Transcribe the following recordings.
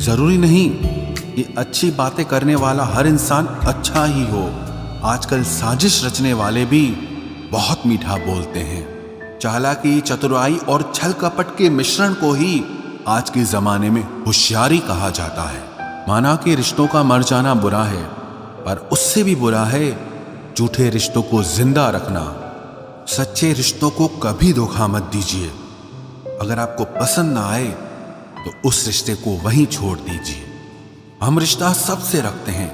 जरूरी नहीं कि अच्छी बातें करने वाला हर इंसान अच्छा ही हो। आजकल साजिश रचने वाले भी बहुत मीठा बोलते हैं। चालाकी, चतुराई और छल कपट के मिश्रण को ही आज के जमाने में होशियारी कहा जाता है। माना कि रिश्तों का मर जाना बुरा है, पर उससे भी बुरा है झूठे रिश्तों को जिंदा रखना। सच्चे रिश्तों को कभी धोखा मत दीजिए। अगर आपको पसंद ना आए तो उस रिश्ते को वहीं छोड़ दीजिए। हम रिश्ता सबसे रखते हैं,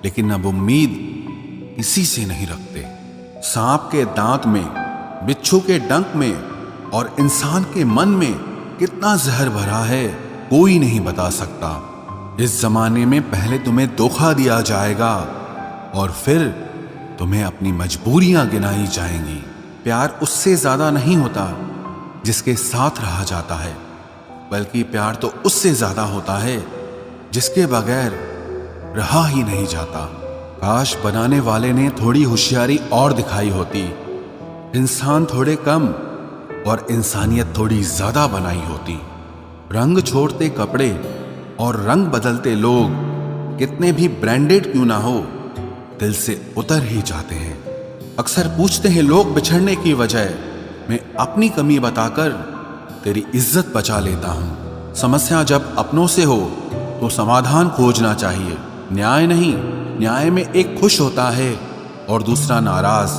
लेकिन अब उम्मीद किसी से नहीं रखते। सांप के दांत में, बिच्छू के डंक में और इंसान के मन में कितना जहर भरा है कोई नहीं बता सकता। इस जमाने में पहले तुम्हें धोखा दिया जाएगा और फिर तुम्हें अपनी मजबूरियां गिनाई जाएंगी। प्यार उससे ज्यादा नहीं होता जिसके साथ रहा जाता है, बल्कि प्यार तो उससे ज्यादा होता है जिसके बगैर रहा ही नहीं जाता। काश बनाने वाले ने थोड़ी होशियारी और दिखाई होती, इंसान थोड़े कम और इंसानियत थोड़ी ज्यादा बनाई होती। रंग छोड़ते कपड़े और रंग बदलते लोग कितने भी ब्रांडेड क्यों ना हो, दिल से उतर ही जाते हैं। अक्सर पूछते हैं लोग बिछड़ने की वजह, मैं अपनी कमी बताकर तेरी इज्जत बचा लेता हूं। समस्या जब अपनों से हो तो समाधान खोजना चाहिए, न्याय नहीं। न्याय में एक खुश होता है और दूसरा नाराज,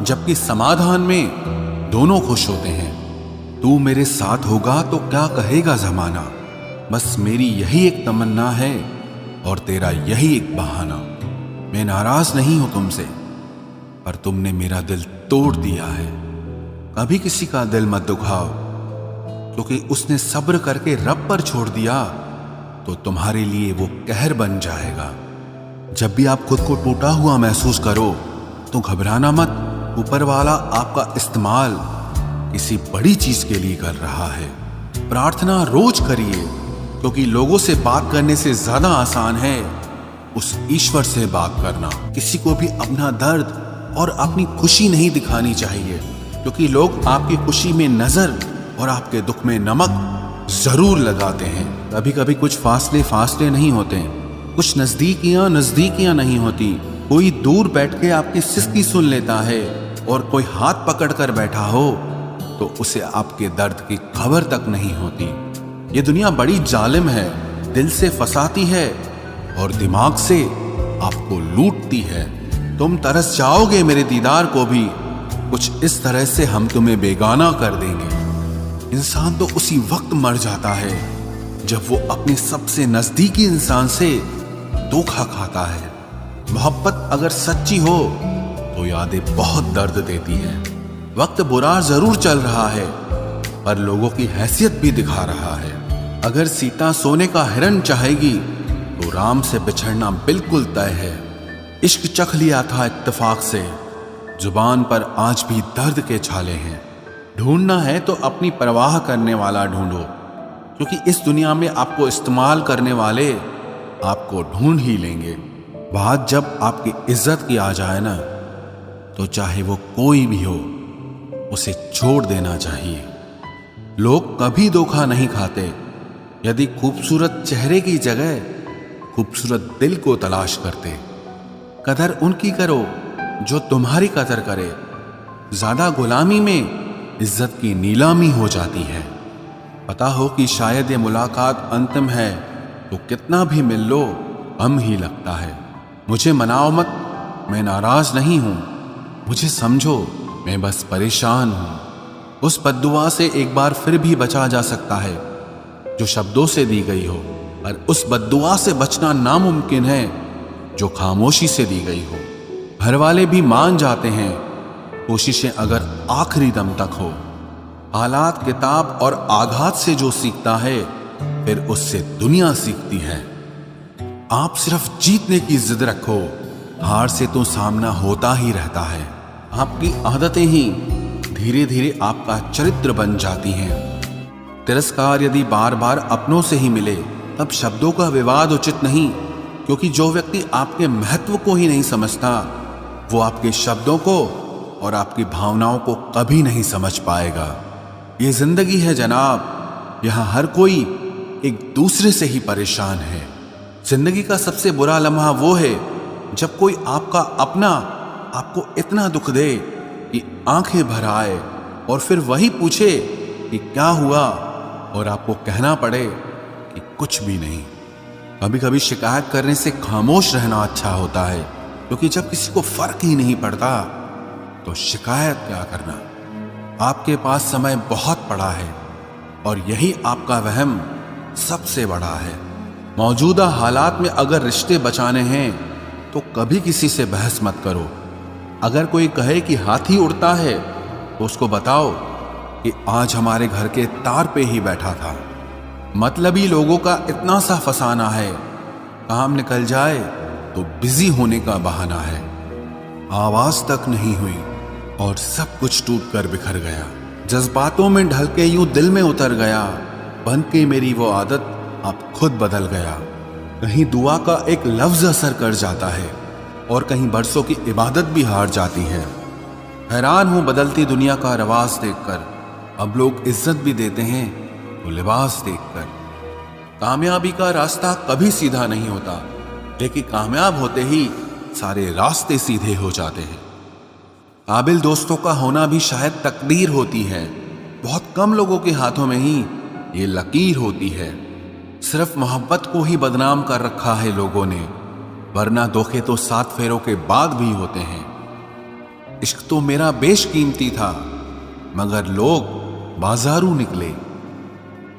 जबकि समाधान में दोनों खुश होते हैं। तू मेरे साथ होगा तो क्या कहेगा जमाना, बस मेरी यही एक तमन्ना है और तेरा यही एक बहाना। मैं नाराज नहीं हूं तुमसे, पर तुमने मेरा दिल तोड़ दिया है। कभी किसी का दिल मत दुखाओ, क्योंकि उसने सब्र करके रब पर छोड़ दिया तो तुम्हारे लिए वो कहर बन जाएगा। जब भी आप खुद को टूटा हुआ महसूस करो तो घबराना मत। ऊपर वाला आपका इस्तेमाल किसी बड़ी चीज के लिए कर रहा है। प्रार्थना रोज करिए, क्योंकि लोगों से बात करने से ज्यादा आसान है उस ईश्वर से बात करना। किसी को भी अपना दर्द और अपनी खुशी नहीं दिखानी चाहिए, क्योंकि लोग आपकी खुशी में नजर और आपके दुख में नमक जरूर लगाते हैं। कभी कभी कुछ फासले नहीं होते, कुछ नजदीकियां नहीं होती। कोई दूर बैठ के आपकी सिसकी सुन लेता है और कोई हाथ पकड़ कर बैठा हो तो उसे आपके दर्द की खबर तक नहीं होती। ये दुनिया बड़ी जालिम है, दिल से फंसाती है और दिमाग से आपको लूटती है। तुम तरस जाओगे मेरे दीदार को भी, कुछ इस तरह से हम तुम्हें बेगाना कर देंगे। इंसान तो उसी वक्त मर जाता है जब वो अपने सबसे नजदीकी इंसान से धोखा खाता है। मोहब्बत अगर सच्ची हो तो यादें बहुत दर्द देती हैं। वक्त बुरा जरूर चल रहा है, पर लोगों की हैसियत भी दिखा रहा है। अगर सीता सोने का हिरण चाहेगी तो राम से बिछड़ना बिल्कुल तय है। इश्क चख लिया था इत्तेफाक से, जुबान पर आज भी दर्द के छाले हैं। ढूंढना है तो अपनी परवाह करने वाला ढूंढो, क्योंकि इस दुनिया में आपको इस्तेमाल करने वाले आपको ढूंढ ही लेंगे। बात जब आपकी इज्जत की आ जाए ना, तो चाहे वो कोई भी हो, उसे छोड़ देना चाहिए। लोग कभी धोखा नहीं खाते। यदि खूबसूरत चेहरे की जगह खूबसूरत दिल को तलाश करते। कदर उनकी करो जो तुम्हारी कदर करे। ज्यादा गुलामी में इज्जत की नीलामी हो जाती है। पता हो कि शायद ये मुलाकात अंतिम है, तो कितना भी मिल लो गम ही लगता है। मुझे मनाओ मत, मैं नाराज नहीं हूं। मुझे समझो, मैं बस परेशान हूं। उस बद्दुआ से एक बार फिर भी बचा जा सकता है जो शब्दों से दी गई हो, पर उस बद्दुआ से बचना नामुमकिन है जो खामोशी से दी गई हो। घर वाले भी मान जाते हैं, कोशिशें अगर आखिरी दम तक हो। हालात, किताब और आघात से जो सीखता है, फिर उससे दुनिया सीखती है। आप सिर्फ जीतने की जिद रखो, हार से तो सामना होता ही रहता है। आपकी आदतें ही धीरे धीरे आपका चरित्र बन जाती हैं। तिरस्कार यदि बार बार अपनों से ही मिले, तब शब्दों का विवाद उचित नहीं, क्योंकि जो व्यक्ति आपके महत्व को ही नहीं समझता, वो आपके शब्दों को और आपकी भावनाओं को कभी नहीं समझ पाएगा। ये जिंदगी है जनाब, यहाँ हर कोई एक दूसरे से ही परेशान हैं। जिंदगी का सबसे बुरा लम्हा वो है जब कोई आपका अपना आपको इतना दुख दे कि आंखें भर आए और फिर वही पूछे कि क्या हुआ और आपको कहना पड़े कि कुछ भी नहीं। कभी कभी शिकायत करने से खामोश रहना अच्छा होता है, क्योंकि जब किसी को फर्क ही नहीं पड़ता तो शिकायत क्या करना। आपके पास समय बहुत पड़ा है और यही आपका वहम सबसे बड़ा है। मौजूदा हालात में अगर रिश्ते बचाने हैं तो कभी किसी से बहस मत करो। अगर कोई कहे कि हाथी उड़ता है तो उसको बताओ कि आज हमारे घर के तार पे ही बैठा था। मतलबी लोगों का इतना सा फसाना है, काम निकल जाए तो बिजी होने का बहाना है। आवाज तक नहीं हुई और सब कुछ टूट कर बिखर गया। जज्बातों में ढल के यूं दिल में उतर गया, बन के मेरी वो आदत अब खुद बदल गया। कहीं दुआ का एक लफ्ज असर कर जाता है और कहीं बरसों की इबादत भी हार जाती है। हैरान हूं बदलती दुनिया का रवाज देखकर, अब लोग इज्जत भी देते हैं तो लिबास देखकर। कामयाबी का रास्ता कभी सीधा नहीं होता, लेकिन कामयाब होते ही सारे रास्ते सीधे हो जाते हैं। काबिल दोस्तों का होना भी शायद तकदीर होती है। बहुत कम लोगों के हाथों में ही ये लकीर होती है। सिर्फ मोहब्बत को ही बदनाम कर रखा है लोगों ने, वरना धोखे तो 7 फेरों के बाद भी होते हैं। इश्क तो मेरा बेशकीमती था, मगर लोग बाजारू निकले।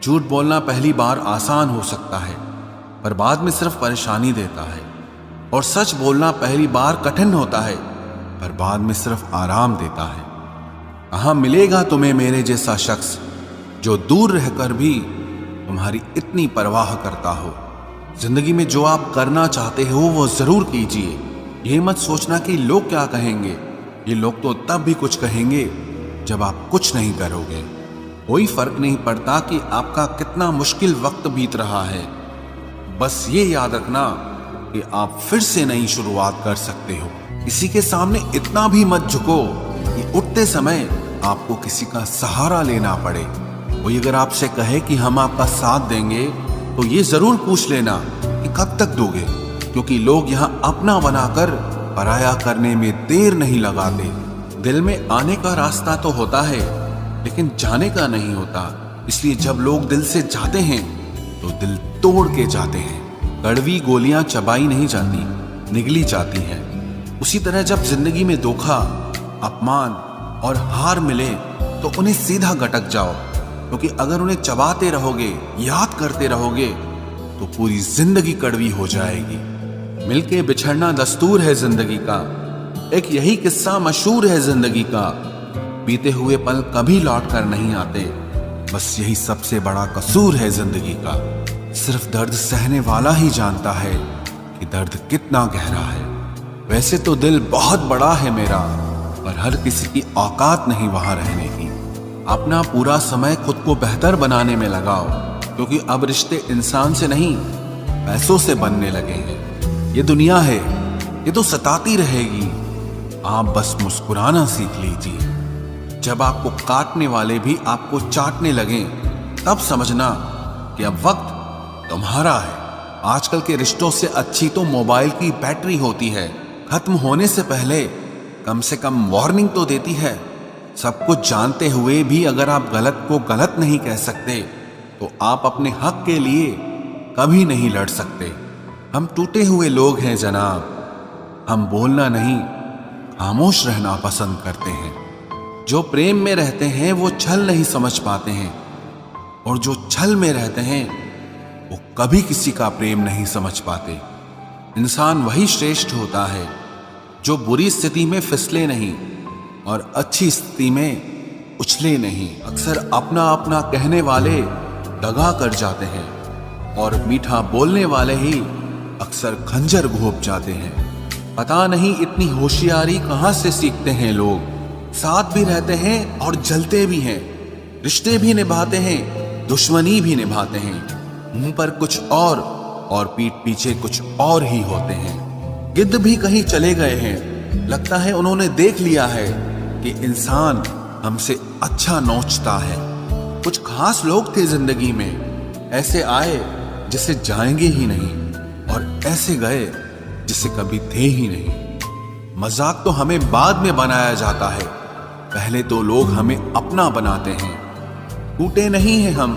झूठ बोलना पहली बार आसान हो सकता है, पर बाद में सिर्फ परेशानी देता है। और सच बोलना पहली बार कठिन होता है, पर बाद में सिर्फ आराम देता है। कहाँ मिलेगा तुम्हें मेरे जैसा शख्स जो दूर रहकर भी तुम्हारी इतनी परवाह करता हो। जिंदगी में जो आप करना चाहते हो वो जरूर कीजिए। ये मत सोचना कि लोग क्या कहेंगे। ये लोग तो तब भी कुछ कहेंगे जब आप कुछ नहीं करोगे। कोई फर्क नहीं पड़ता कि आपका कितना मुश्किल वक्त बीत रहा है। बस ये याद रखना कि आप फिर से नई शुरुआत कर सकते हो। किसी के सामने इतना भी मत झुको कि उठते समय आपको किसी का सहारा लेना पड़े। कोई अगर आपसे कहे कि हम आपका साथ देंगे तो ये जरूर पूछ लेना कि कब तक दोगे, क्योंकि लोग यहाँ अपना बनाकर पराया करने में देर नहीं लगाते। दिल में आने का रास्ता तो होता है, लेकिन जाने का नहीं होता। इसलिए जब लोग दिल से जाते हैं तो दिल तोड़ के जाते हैं। कड़वी गोलियां चबाई नहीं जाती, निगली जाती हैं। उसी तरह जब जिंदगी में धोखा, अपमान और हार मिले तो उन्हें सीधा गटक जाओ, क्योंकि अगर उन्हें चबाते रहोगे, याद करते रहोगे तो पूरी जिंदगी कड़वी हो जाएगी। मिलके बिछड़ना दस्तूर है जिंदगी का, एक यही किस्सा मशहूर है जिंदगी का। बीते हुए पल कभी लौट कर नहीं आते, बस यही सबसे बड़ा कसूर है जिंदगी का। सिर्फ दर्द सहने वाला ही जानता है कि दर्द कितना गहरा है। वैसे तो दिल बहुत बड़ा है मेरा, पर हर किसी की औकात नहीं वहां रहने की। अपना पूरा समय खुद को बेहतर बनाने में लगाओ, क्योंकि अब रिश्ते इंसान से नहीं पैसों से बनने लगे हैं। ये दुनिया है, ये तो सताती रहेगी। आप बस मुस्कुराना सीख लीजिए। जब आपको काटने वाले भी आपको चाटने लगे, तब समझना कि अब वक्त तुम्हारा है। आजकल के रिश्तों से अच्छी तो मोबाइल की बैटरी होती है, खत्म होने से पहले कम से कम वार्निंग तो देती है। सब कुछ जानते हुए भी अगर आप गलत को गलत नहीं कह सकते तो आप अपने हक के लिए कभी नहीं लड़ सकते। हम टूटे हुए लोग हैं जनाब, हम बोलना नहीं खामोश रहना पसंद करते हैं। जो प्रेम में रहते हैं वो छल नहीं समझ पाते हैं, और जो छल में रहते हैं वो कभी किसी का प्रेम नहीं समझ पाते। इंसान वही श्रेष्ठ होता है जो बुरी स्थिति में फिसले नहीं और अच्छी स्थिति में उछले नहीं। अक्सर अपना अपना कहने वाले दगा कर जाते हैं, और मीठा बोलने वाले ही अक्सर खंजर घोंप जाते हैं। पता नहीं इतनी होशियारी कहाँ से सीखते हैं लोग। साथ भी रहते हैं और जलते भी हैं, रिश्ते भी निभाते हैं, दुश्मनी भी निभाते हैं। मुंह पर कुछ और पीठ पीछे कुछ और ही होते हैं। गिद्ध भी कहीं चले गए हैं, लगता है उन्होंने देख लिया है कि इंसान हमसे अच्छा नोचता है। कुछ खास लोग थे जिंदगी में, ऐसे आए जिसे जाएंगे ही नहीं, और ऐसे गए जिसे कभी थे ही नहीं। मजाक तो हमें बाद में बनाया जाता है, पहले तो लोग हमें अपना बनाते हैं। टूटे नहीं हैं हम,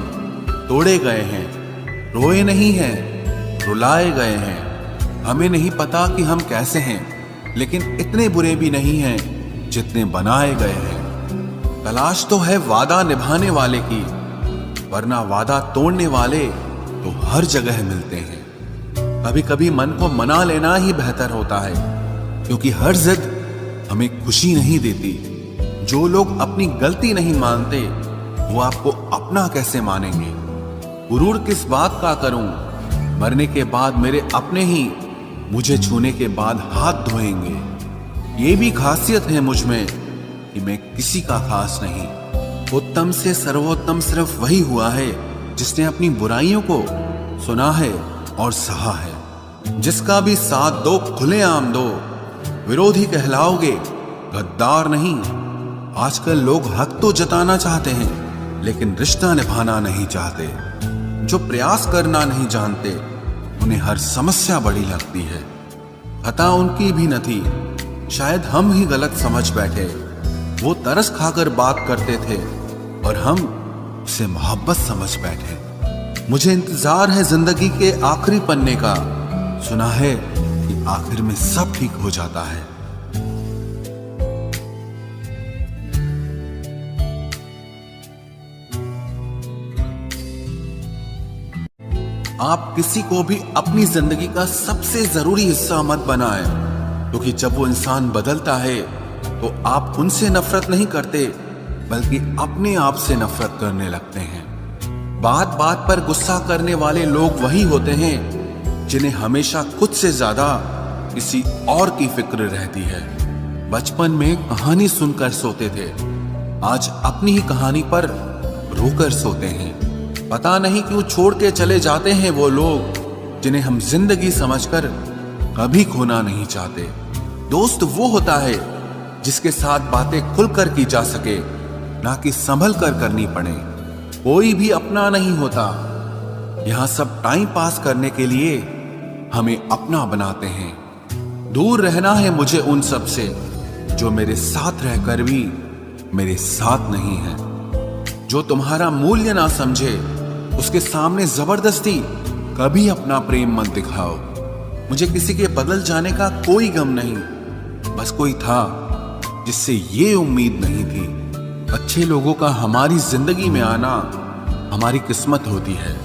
तोड़े गए हैं। रोए नहीं हैं, रुलाए गए हैं। हमें नहीं पता कि हम कैसे हैं, लेकिन इतने बुरे भी नहीं हैं जितने बनाए गए हैं। तलाश तो है वादा निभाने वाले की, वरना वादा तोड़ने वाले तो हर जगह मिलते हैं। कभी कभी मन को मना लेना ही बेहतर होता है, क्योंकि हर जिद हमें खुशी नहीं देती। जो लोग अपनी गलती नहीं मानते, वो आपको अपना कैसे मानेंगे? गुरूर किस बात का करूं? मरने के बाद मेरे अपने ही मुझे छूने के बाद हाथ धोएंगे। ये भी खासियत है मुझ में कि मैं किसी का खास नहीं। उत्तम से सर्वोत्तम सिर्फ वही हुआ है जिसने अपनी बुराइयों को सुना है और सहा है। जिसका भी साथ दो खुलेआम दो, विरोधी कहलाओगे, गद्दार नहीं। आजकल लोग हक तो जताना चाहते हैं, लेकिन रिश्ता निभाना नहीं चाहते। जो प्रयास करना नहीं जानते, उन्हें हर समस्या बड़ी लगती है। खता उनकी भी न थी, शायद हम ही गलत समझ बैठे। वो तरस खाकर बात करते थे और हम उसे मोहब्बत समझ बैठे। मुझे इंतजार है जिंदगी के आखिरी पन्ने का। सुना है कि आखिर में सब ठीक हो जाता है। आप किसी को भी अपनी जिंदगी का सबसे जरूरी हिस्सा मत बनाएं, क्योंकि जब वो इंसान बदलता है तो आप उनसे नफरत नहीं करते, बल्कि अपने आप से नफरत करने लगते हैं। बात बात पर गुस्सा करने वाले लोग वही होते हैं जिन्हें हमेशा खुद से ज्यादा किसी और की फिक्र रहती है। बचपन में कहानी सुनकर सोते थे, आज अपनी ही कहानी पर रोकर सोते हैं। पता नहीं क्यों छोड़ के चले जाते हैं वो लोग जिन्हें हम जिंदगी समझकर कभी खोना नहीं चाहते। दोस्त वो होता है जिसके साथ बातें खुलकर की जा सके, ना कि संभल कर करनी पड़े। कोई भी अपना नहीं होता। यहां सब टाइम पास करने के लिए हमें अपना बनाते हैं। दूर रहना है मुझे उन सब से जो मेरे साथ रहकर भी मेरे साथ नहीं है। जो तुम्हारा मूल्य ना समझे, उसके सामने जबरदस्ती कभी अपना प्रेम मत दिखाओ। मुझे किसी के बदल जाने का कोई गम नहीं, बस कोई था जिससे ये उम्मीद नहीं थी। अच्छे लोगों का हमारी जिंदगी में आना हमारी किस्मत होती है,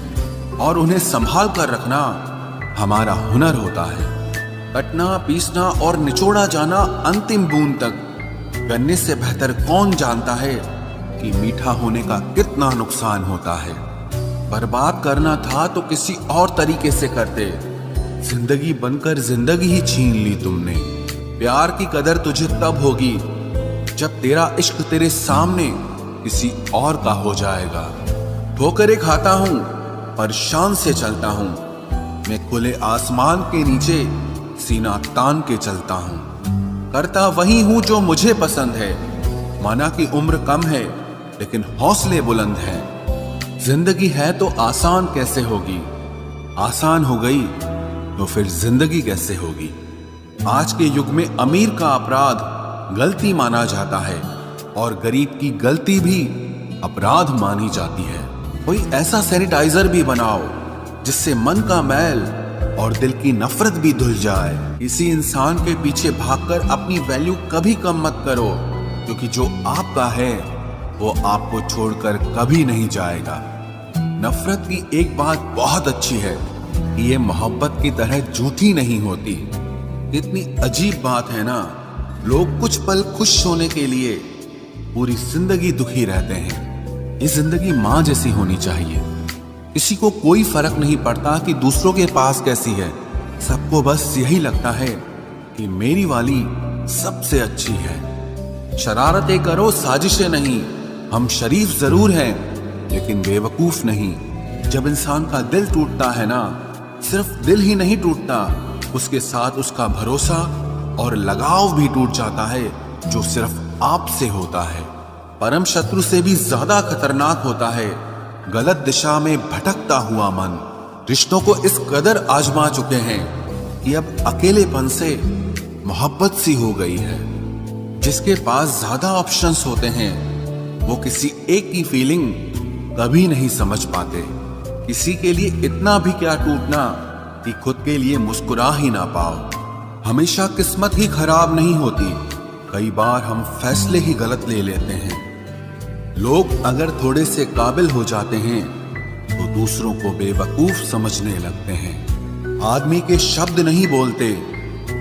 और उन्हें संभाल कर रखना हमारा हुनर होता है। कटना, पीसना और निचोड़ा जाना अंतिम बूंद तक करने से बेहतर कौन जानता है कि मीठा होने का कितना नुकसान होता है। बर्बाद करना था तो किसी और तरीके से करते। जिंदगी बनकर जिंदगी ही छीन ली तुमने। प्यार की कदर तुझे तब होगी जब तेरा इश्क तेरे सामने किसी और का हो जाएगा। ठोकरें खाता हूं पर शान से चलता हूं। मैं खुले आसमान के नीचे सीना तान के चलता हूं। करता वही हूं जो मुझे पसंद है। माना कि उम्र कम है, लेकिन हौसले बुलंद हैं। जिंदगी है तो आसान कैसे होगी? आसान हो गई तो फिर जिंदगी कैसे होगी? आज के युग में अमीर का अपराध गलती माना जाता है, और गरीब की गलती भी अपराध मानी जाती है। कोई ऐसा सैनिटाइजर भी बनाओ जिससे मन का मैल और दिल की नफरत भी धुल जाए। किसी इंसान के पीछे भागकर अपनी वैल्यू कभी कम मत करो, क्योंकि जो आपका है वो आपको छोड़कर कभी नहीं जाएगा। नफरत की एक बात बहुत अच्छी है कि ये मोहब्बत की तरह झूठी नहीं होती। कितनी अजीब बात है ना, लोग कुछ पल खुश होने के लिए पूरी जिंदगी दुखी रहते हैं। ये जिंदगी माँ जैसी होनी चाहिए। किसी को कोई फर्क नहीं पड़ता कि दूसरों के पास कैसी है। सबको बस यही लगता है कि मेरी वाली सबसे अच्छी है। शरारतें करो, साजिशें नहीं। हम शरीफ जरूर हैं, लेकिन बेवकूफ नहीं। जब इंसान का दिल टूटता है ना, सिर्फ दिल ही नहीं टूटता, उसके साथ उसका भरोसा और लगाव भी टूट जाता है, जो सिर्फ आपसे होता है। परम शत्रु से भी ज्यादा खतरनाक होता है गलत दिशा में भटकता हुआ मन रिश्तों को इस कदर आजमा चुके हैं कि अब अकेलेपन से मोहब्बत सी हो गई है। जिसके पास ज्यादा ऑप्शंस होते हैं वो किसी एक की फीलिंग कभी नहीं समझ पाते। किसी के लिए इतना भी क्या टूटना कि खुद के लिए मुस्कुरा ही ना पाओ। हमेशा किस्मत ही खराब नहीं होती, कई बार हम फैसले ही गलत ले लेते हैं। लोग अगर थोड़े से काबिल हो जाते हैं तो दूसरों को बेवकूफ समझने लगते हैं। आदमी के शब्द नहीं बोलते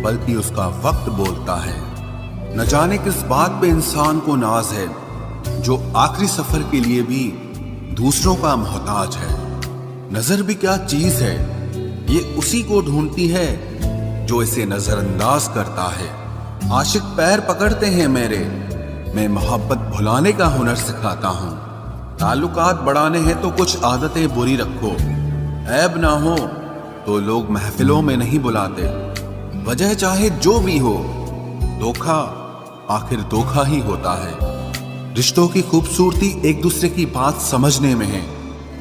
बल्कि उसका वक्त बोलता है। न जाने किस बात पे इंसान को नाज है जो आखिरी सफर के लिए भी दूसरों का मोहताज है। नजर भी क्या चीज है, ये उसी को ढूंढती है जो इसे नजरअंदाज करता है। आशिक पैर पकड़ते हैं मेरे, मैं मोहब्बत भुलाने का हुनर सिखाता हूँ। ताल्लुकात बढ़ाने हैं तो कुछ आदतें बुरी रखो, ऐब ना हो तो लोग महफिलों में नहीं बुलाते। वजह चाहे जो भी हो, धोखा आखिर धोखा ही होता है। रिश्तों की खूबसूरती एक दूसरे की बात समझने में है।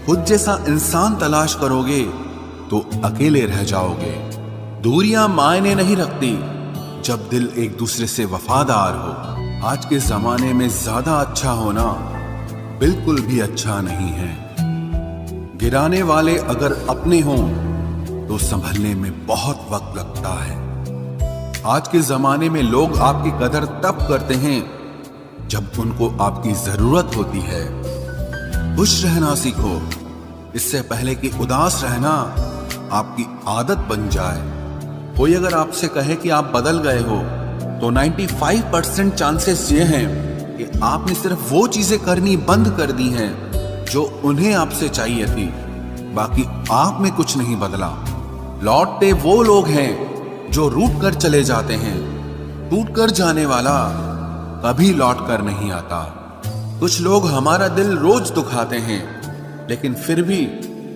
खुद जैसा इंसान तलाश करोगे तो अकेले रह जाओगे। दूरियां मायने नहीं रखती जब दिल एक दूसरे से वफादार हो। आज के जमाने में ज्यादा अच्छा होना बिल्कुल भी अच्छा नहीं है। गिराने वाले अगर अपने हों तो संभलने में बहुत वक्त लगता है। आज के जमाने में लोग आपकी कदर तब करते हैं जब उनको आपकी जरूरत होती है। खुश रहना सीखो, इससे पहले कि उदास रहना आपकी आदत बन जाए। कोई अगर आपसे कहे कि आप बदल गए हो तो 95% चांसेस ये हैं कि आपने सिर्फ वो चीजें करनी बंद कर दी हैं जो उन्हें आपसे चाहिए थी। बाकी आप में कुछ नहीं बदला। लौटते वो लोग हैं जो रूठ कर चले जाते हैं। टूट कर जाने वाला कभी लौट कर नहीं आता। कुछ लोग हमारा दिल रोज दुखाते हैं लेकिन फिर भी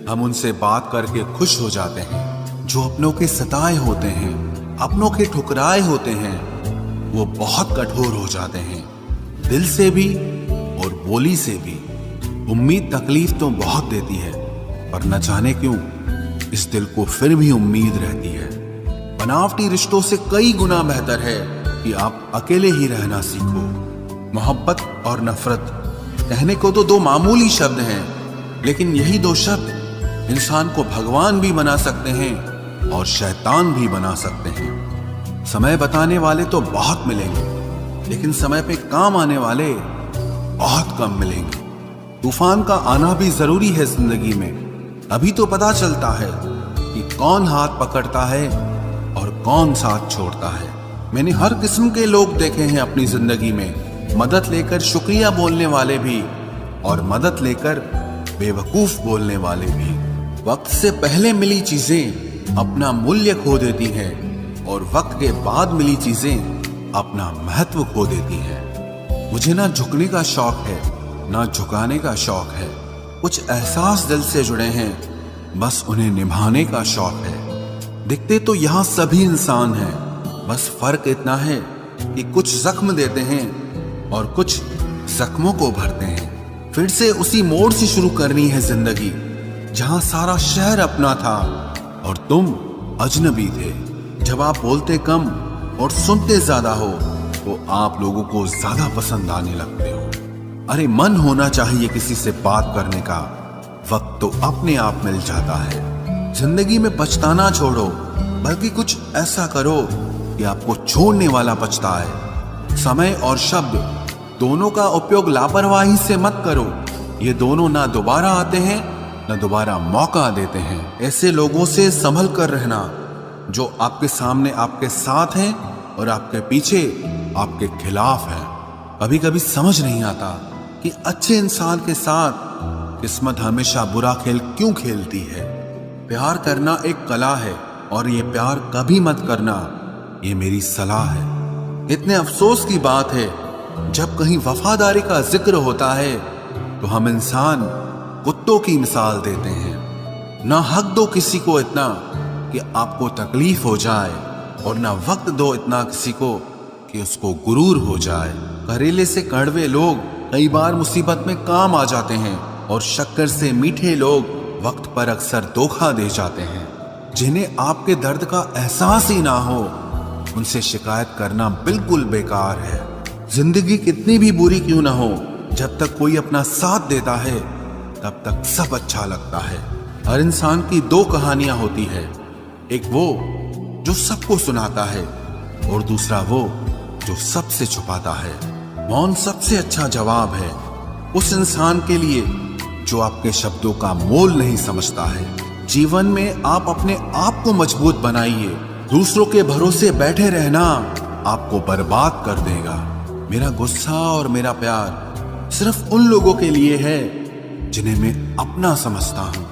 हम उनसे बात करके खुश हो जाते हैं। जो अपनों के सताए होते हैं, अपनों के ठुकराए होते हैं, वो बहुत कठोर हो जाते हैं, दिल से भी और बोली से भी। उम्मीद तकलीफ तो बहुत देती है पर न जाने क्यों इस दिल को फिर भी उम्मीद रहती है। बनावटी रिश्तों से कई गुना बेहतर है कि आप अकेले ही रहना सीखो। मोहब्बत और नफरत कहने को तो दो मामूली शब्द हैं, लेकिन यही दो शब्द इंसान को भगवान भी बना सकते हैं और शैतान भी बना सकते हैं। समय बताने वाले तो बहुत मिलेंगे, लेकिन समय पे काम आने वाले बहुत कम मिलेंगे। तूफान का आना भी जरूरी है जिंदगी में, अभी तो पता चलता है कि कौन हाथ पकड़ता है और कौन साथ छोड़ता है। मैंने हर किस्म के लोग देखे हैं अपनी जिंदगी में, मदद लेकर शुक्रिया बोलने वाले भी और मदद लेकर बेवकूफ बोलने वाले भी। वक्त से पहले मिली चीजें अपना मूल्य खो देती हैं और वक्त के बाद मिली चीजें अपना महत्व खो देती हैं। मुझे ना झुकने का शौक है ना झुकाने का शौक है। कुछ एहसास दिल से जुड़े हैं, बस उन्हें निभाने का शौक है। दिखते तो यहाँ सभी इंसान हैं, बस फर्क इतना है कि कुछ जख्म देते हैं और कुछ जख्मों को भरते हैं। फिर से उसी मोड़ से शुरू करनी है जिंदगी जहां सारा शहर अपना था और तुम अजनबी थे। जब आप बोलते कम और सुनते ज्यादा हो तो आप लोगों को ज्यादा पसंद आने लगते हो। अरे मन होना चाहिए किसी से बात करने का, वक्त तो अपने आप मिल जाता है। जिंदगी में पछताना छोड़ो, बल्कि कुछ ऐसा करो कि आपको छोड़ने वाला पछताए। समय और शब्द दोनों का उपयोग लापरवाही से मत करो, ये दोनों ना दोबारा आते हैं ना दोबारा मौका देते हैं। ऐसे लोगों से संभल कर रहना जो आपके सामने आपके साथ हैं और आपके पीछे आपके खिलाफ हैं। कभी कभी समझ नहीं आता कि अच्छे इंसान के साथ किस्मत हमेशा बुरा खेल क्यों खेलती है। प्यार करना एक कला है और ये प्यार कभी मत करना, ये मेरी सलाह है। इतने अफसोस की बात है जब कहीं वफादारी का जिक्र होता है तो हम इंसान कुत्तों की मिसाल देते हैं। ना हक दो किसी को इतना कि आपको तकलीफ हो जाए और ना वक्त दो इतना किसी को कि उसको गुरूर हो जाए। करेले से कड़वे लोग कई बार मुसीबत में काम आ जाते हैं, और शक्कर से मीठे लोग वक्त पर अक्सर धोखा दे जाते हैं। जिन्हें आपके दर्द का एहसास ही ना हो, उनसे शिकायत करना बिल्कुल बेकार है। जिंदगी कितनी भी बुरी क्यों ना हो, जब तक कोई अपना साथ देता है तब तक सब अच्छा लगता है। हर इंसान की दो कहानियां होती है, एक वो जो सबको सुनाता है और दूसरा वो जो सबसे छुपाता है। मौन सबसे अच्छा जवाब है उस इंसान के लिए जो आपके शब्दों का मोल नहीं समझता है। जीवन में आप अपने आप को मजबूत बनाइए। दूसरों के भरोसे बैठे रहना आपको बर्बाद कर देगा। मेरा गुस्सा और मेरा प्यार सिर्फ उन लोगों के लिए है जिन्हें मैं अपना समझता हूं।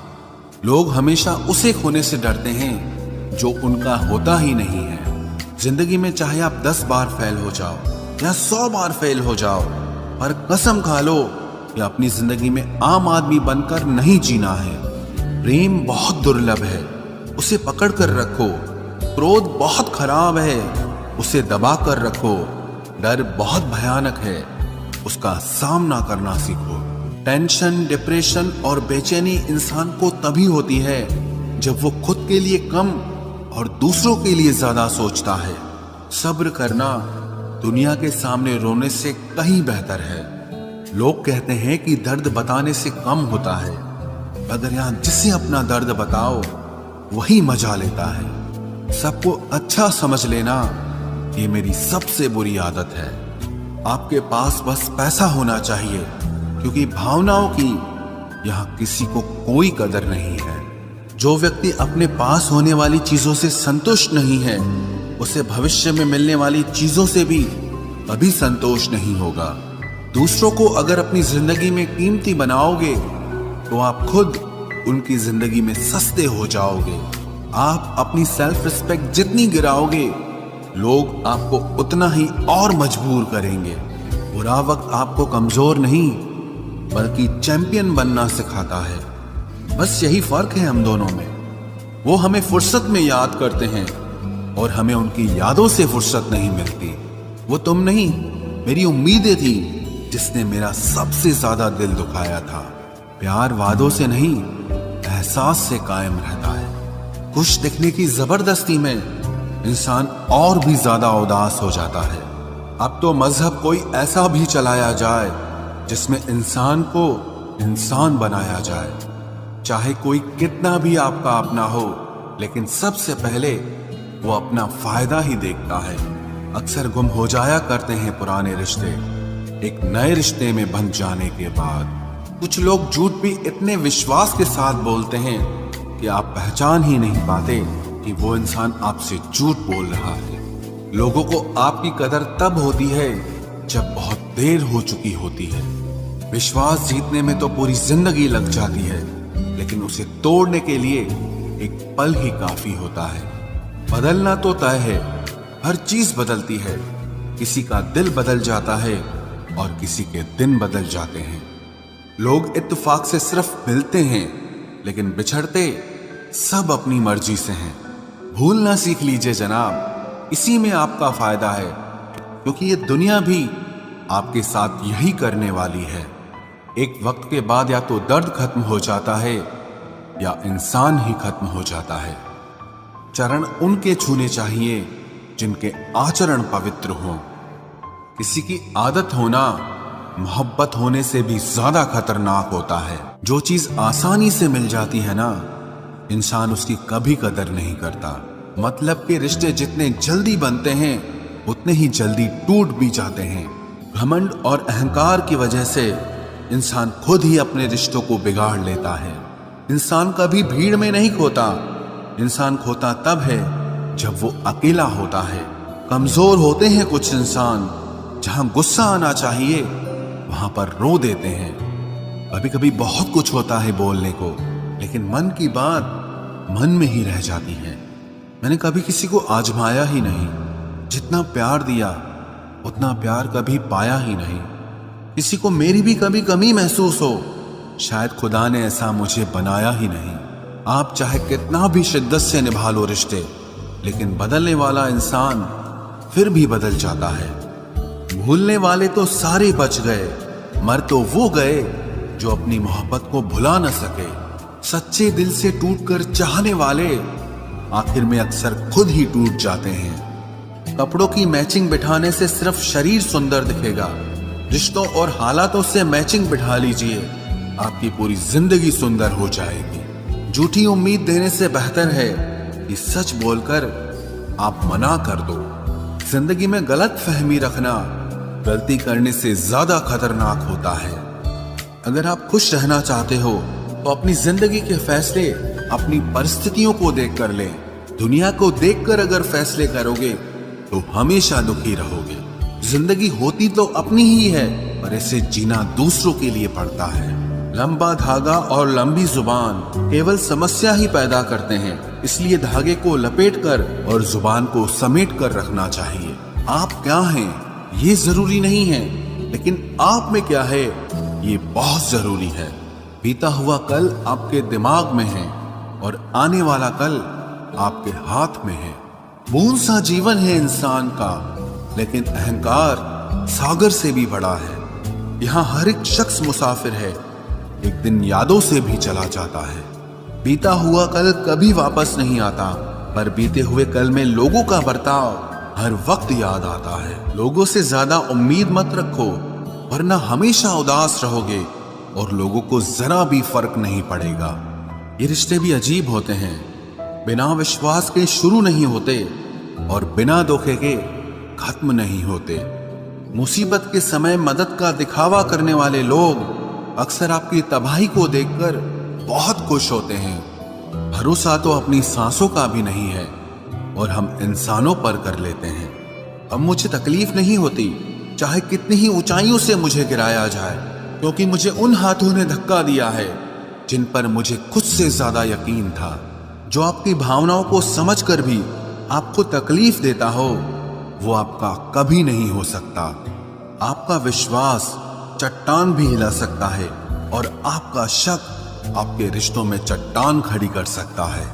लोग हमेशा उसे खोने से डरते हैं जो उनका होता ही नहीं है। जिंदगी में चाहे आप 10 बार फेल हो जाओ या 100 बार फेल हो जाओ, पर कसम खा लो कि अपनी जिंदगी में आम आदमी बनकर नहीं जीना है। प्रेम बहुत दुर्लभ है, उसे पकड़ कर रखो। क्रोध बहुत खराब है, उसे दबा कर रखो। डर बहुत भयानक है, उसका सामना करना सीखो। टेंशन, डिप्रेशन और बेचैनी इंसान को तभी होती है जब वो खुद के लिए कम और दूसरों के लिए ज्यादा सोचता है। सब्र करना दुनिया के सामने रोने से कहीं बेहतर है। लोग कहते हैं कि दर्द बताने से कम होता है, अगर यहां जिसे अपना दर्द बताओ वही मजा लेता है। सबको अच्छा समझ लेना ये मेरी सबसे बुरी आदत है। आपके पास बस पैसा होना चाहिए, क्योंकि भावनाओं की यहां किसी को कोई कदर नहीं है। जो व्यक्ति अपने पास होने वाली चीजों से संतुष्ट नहीं है, उसे भविष्य में मिलने वाली चीजों से भी कभी संतोष नहीं होगा। दूसरों को अगर अपनी जिंदगी में कीमती बनाओगे तो आप खुद उनकी जिंदगी में सस्ते हो जाओगे। आप अपनी सेल्फ रिस्पेक्ट जितनी गिराओगे, लोग आपको उतना ही और मजबूर करेंगे। बुरा वक्त आपको कमजोर नहीं बल्कि चैंपियन बनना सिखाता है। बस यही फर्क है हम दोनों में। वो हमें फुर्सत में याद करते हैं और हमें उनकी यादों से फुर्सत नहीं मिलती। वो तुम नहीं, मेरी उम्मीदें थी जिसने मेरा सबसे ज्यादा दिल दुखाया था। प्यार वादों से नहीं, एहसास से कायम रहता है। खुश दिखने की जबरदस्ती में इंसान और भी ज्यादा उदास हो जाता है। अब तो मजहब कोई ऐसा भी चलाया जाए जिसमें इंसान को इंसान बनाया जाए। चाहे कोई कितना भी आपका अपना हो, लेकिन सबसे पहले वो अपना फायदा ही देखता है। अक्सर गुम हो जाया करते हैं पुराने रिश्ते एक नए रिश्ते में बंध जाने के बाद। कुछ लोग झूठ भी इतने विश्वास के साथ बोलते हैं कि आप पहचान ही नहीं पाते कि वो इंसान आपसे झूठ बोल रहा है। लोगों को आपकी कदर तब होती है जब बहुत देर हो चुकी होती है। विश्वास जीतने में तो पूरी जिंदगी लग जाती है, लेकिन उसे तोड़ने के लिए एक पल ही काफी होता है। बदलना तो तय है, हर चीज बदलती है। किसी का दिल बदल जाता है और किसी के दिन बदल जाते हैं। लोग इत्तेफाक से सिर्फ मिलते हैं, लेकिन बिछड़ते सब अपनी मर्जी से हैं। भूलना सीख लीजिए जनाब, इसी में आपका फायदा है, क्योंकि ये दुनिया भी आपके साथ यही करने वाली है। एक वक्त के बाद या तो दर्द खत्म हो जाता है या इंसान ही खत्म हो जाता है। चरण उनके छूने चाहिए जिनके आचरण पवित्र हों। किसी की आदत होना मोहब्बत होने से भी ज्यादा खतरनाक होता है। जो चीज आसानी से मिल जाती है ना, इंसान उसकी कभी कदर नहीं करता। मतलब के रिश्ते जितने जल्दी बनते हैं उतने ही जल्दी टूट भी जाते हैं। घमंड और अहंकार की वजह से इंसान खुद ही अपने रिश्तों को बिगाड़ लेता है। इंसान कभी भीड़ में नहीं खोता, इंसान खोता तब है जब वो अकेला होता है। कमजोर होते हैं कुछ इंसान, जहां गुस्सा आना चाहिए वहां पर रो देते हैं। कभी कभी बहुत कुछ होता है बोलने को, लेकिन मन की बात मन में ही रह जाती है। मैंने कभी किसी को आजमाया ही नहीं। जितना प्यार दिया उतना प्यार कभी पाया ही नहीं। किसी को मेरी भी कभी कमी महसूस हो, शायद खुदा ने ऐसा मुझे बनाया ही नहीं। आप चाहे कितना भी शिद्दत से निभा लो रिश्ते, लेकिन बदलने वाला इंसान फिर भी बदल जाता है। भूलने वाले तो सारे बच गए, मर तो वो गए जो अपनी मोहब्बत को भुला न सके। सच्चे दिल से टूटकर चाहने वाले आखिर में अक्सर खुद ही टूट जाते हैं। कपड़ों की मैचिंग बिठाने से सिर्फ शरीर सुंदर दिखेगा, रिश्तों और हालातों से मैचिंग बिठा लीजिए, आपकी पूरी जिंदगी सुंदर हो जाएगी। झूठी उम्मीद देने से बेहतर है कि सच बोलकर आप मना कर दो। जिंदगी में गलत फहमी रखना गलती करने से ज्यादा खतरनाक होता है। अगर आप खुश रहना चाहते हो तो अपनी जिंदगी के फैसले अपनी परिस्थितियों को देखकर लें। दुनिया को देखकर अगर फैसले करोगे तो हमेशा दुखी रहोगे। जिंदगी होती तो अपनी ही है, पर इसे जीना दूसरों के लिए पड़ता है। लंबा धागा और लंबी जुबान केवल समस्या ही पैदा करते हैं, इसलिए धागे को लपेटकर और जुबान को समेट कर रखना चाहिए। आप क्या हैं ये जरूरी नहीं है, लेकिन आप में क्या है ये बहुत जरूरी है। बीता हुआ कल आपके दिमाग में है और आने वाला कल आपके हाथ में है। बूंद सा जीवन है इंसान का, लेकिन अहंकार सागर से भी बड़ा है। यहाँ हर एक शख्स मुसाफिर है, एक दिन यादों से भी चला जाता है। बीता हुआ कल कभी वापस नहीं आता, पर बीते हुए कल में लोगों का बर्ताव हर वक्त याद आता है। लोगों से ज्यादा उम्मीद मत रखो, वरना हमेशा उदास रहोगे और लोगों को जरा भी फर्क नहीं पड़ेगा। ये रिश्ते भी अजीब होते हैं, बिना विश्वास के शुरू नहीं होते और बिना धोखे के खत्म नहीं होते। मुसीबत के समय मदद का दिखावा करने वाले लोग अक्सर आपकी तबाही को देखकर बहुत खुश होते हैं। भरोसा तो अपनी सांसों का भी नहीं है और हम इंसानों पर कर लेते हैं। अब मुझे तकलीफ नहीं होती चाहे कितनी ही ऊंचाइयों से मुझे गिराया जाए, क्योंकि मुझे उन हाथों ने धक्का दिया है जिन पर मुझे खुद से ज्यादा यकीन था। जो आपकी भावनाओं को समझकर भी आपको तकलीफ देता हो वो आपका कभी नहीं हो सकता। आपका विश्वास चट्टान भी हिला सकता है और आपका शक आपके रिश्तों में चट्टान खड़ी कर सकता है।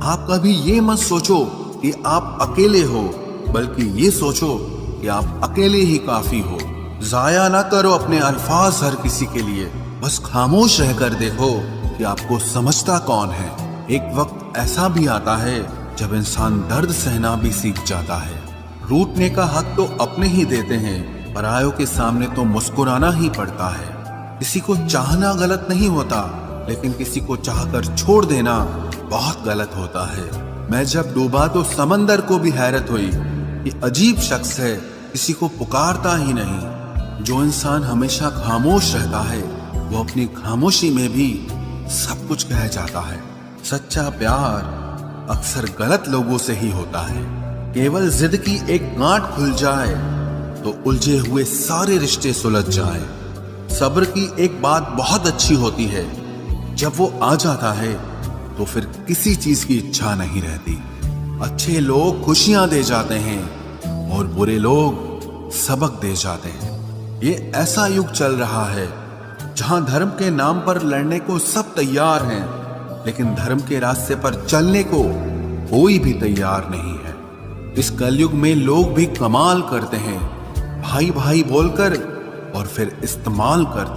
आप कभी ये मत सोचो कि आप अकेले हो, बल्कि ये सोचो कि आप अकेले ही काफी हो। जाया ना करो अपने अल्फाज हर किसी के लिए, बस खामोश रहकर देखो कि आपको समझता कौन है। एक वक्त ऐसा भी आता है जब इंसान दर्द सहना भी सीख जाता है। रूठने का हक तो अपने ही देते हैं, परायों के सामने तो मुस्कुराना ही पड़ता है। किसी को चाहना गलत नहीं होता, लेकिन किसी को चाहकर छोड़ देना बहुत गलत होता है। मैं जब डूबा तो समंदर को भी हैरत हुई कि अजीब शख्स है, किसी को पुकारता ही नहीं। जो इंसान हमेशा खामोश रहता है वो अपनी खामोशी में भी सब कुछ कह जाता है। सच्चा प्यार अक्सर गलत लोगों से ही होता है। केवल जिद की एक गांठ खुल जाए तो उलझे हुए सारे रिश्ते सुलझ जाएं। सब्र की एक बात बहुत अच्छी होती है, जब वो आ जाता है तो फिर किसी चीज की इच्छा नहीं रहती। अच्छे लोग खुशियां दे जाते हैं और बुरे लोग सबक दे जाते हैं। ये ऐसा युग चल रहा है जहां धर्म के नाम पर लड़ने को सब तैयार हैं, लेकिन धर्म के रास्ते पर चलने को कोई भी तैयार नहीं है। इस कलयुग में लोग भी कमाल करते हैं, भाई भाई बोलकर और फिर इस्तेमाल करते